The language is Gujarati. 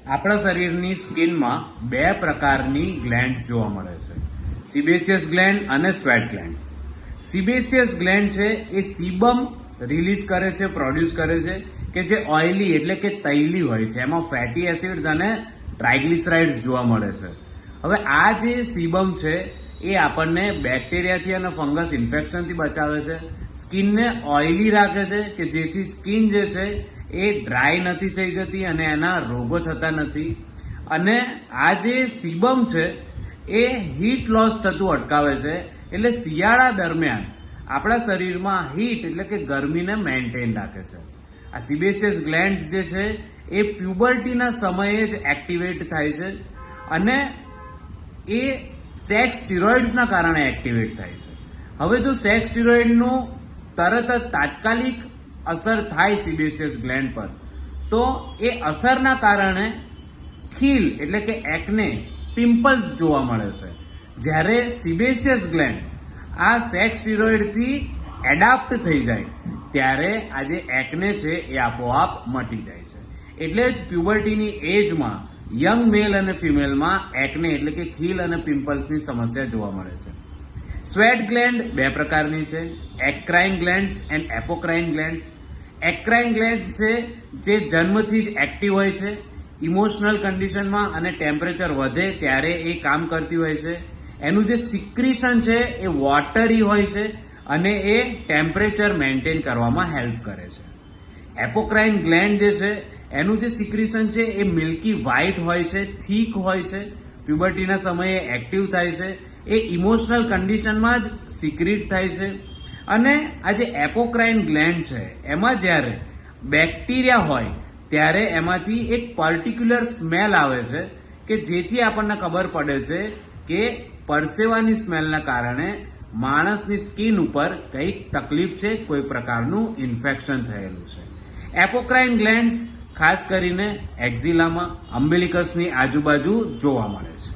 આપણા શરીરની સ્કિનમાં બે પ્રકારની ગ્લેન્ડ્સ જોવા મળે છે, સિબેસિયસ ગ્લેન્ડ અને સ્વેટ ગ્લેન્ડ્સ. સિબેસિયસ ગ્લેન્ડ છે એ સીબમ રિલીઝ કરે છે, પ્રોડ્યુસ કરે છે કે જે ઓઇલી એટલે કે તૈલી હોય છે. એમાં ફેટી એસિડ્સ અને ટ્રાઇગ્લિસરાઇડ્સ જોવા મળે છે. હવે આ જે સીબમ છે એ આપણને બેક્ટેરિયાથી અને ફંગસ ઇન્ફેક્શનથી બચાવે છે, સ્કિનને ઓઇલી રાખે છે કે જેથી સ્કિન જે છે એ ડ્રાય નથી થઈ જતી અને એના રોગો થતા નથી. અને આ જે સીબમ છે એ હીટ લોસ થતું અટકાવે છે. એટલે શિયાળા દરમિયાન આપણા શરીરમાં હીટ એટલે કે ગરમીને મેન્ટેન રાખે છે. આ સિબેસિયસ ગ્લેન્ડ્સ જે છે એ પ્યુબર્ટીના સમયે જ એક્ટિવેટ થાય છે અને એ સેક્સ સ્ટીરોઇડ્સના કારણે એક્ટિવેટ થાય છે. હવે જો સેક્સ સ્ટીરોઇડનું તરત જ તાત્કાલિક અસર થાય સિબેસિયસ ગ્લેન્ડ પર, તો એ અસરના કારણે ખીલ એટલે કે એકને, પિમ્પલ્સ જોવા મળે છે. જ્યારે સિબેસિયસ ગ્લેન્ડ આ સેક્સ સ્ટીરોઇડથી એડાપ્ટ થઈ જાય ત્યારે આ જે એકને છે એ આપોઆપ મટી જાય છે. એટલે જ પ્યુબર્ટીની એજમાં યંગ મેલ અને ફિમેલમાં એકને એટલે કે ખીલ અને પિમ્પલ્સની સમસ્યા જોવા મળે છે. સ્વેટ ગ્લેન્ડ બે પ્રકારની છે, એક્રાઇન ગ્લેન્ડ્સ એન્ડ એપોક્રાઇન ગ્લેન્ડ્સ. એક્રાઇન ગ્લેન્ડ છે જે જન્મથી જ એક્ટિવ હોય છે. ઇમોશનલ કન્ડિશનમાં અને ટેમ્પરેચર વધે ત્યારે એ કામ કરતી હોય છે. એનું જે સિક્રીશન છે એ વોટરી હોય છે અને એ ટેમ્પરેચર મેન્ટેન કરવામાં હેલ્પ કરે છે. એપોક્રાઇન ગ્લેન્ડ જે છે એનું જે સિક્રીશન છે એ મિલ્કી વ્હાઇટ હોય છે, થીક હોય છે, પ્યુબર્ટીના સમયે એક્ટિવ થાય છે. એ ઇમોશનલ કન્ડિશનમાં જ સિક્રીટ થાય છે. અને આ જે એપોક્રાઇન ગ્લેન્ડ છે એમાં જ્યારે બેક્ટેરિયા હોય ત્યારે એમાંથી એક પર્ટિક્યુલર સ્મેલ આવે છે કે જેથી આપણને ખબર પડે છે કે પરસેવાની સ્મેલના કારણે માણસની સ્કિન ઉપર કંઈક તકલીફ છે, કોઈ પ્રકારનું ઇન્ફેક્શન થયેલું છે. એપોક્રાઇન ગ્લેન્ડ્સ ખાસ કરીને એક્ઝિલામાં, અમ્બિલિકસની આજુબાજુ જોવા મળે છે.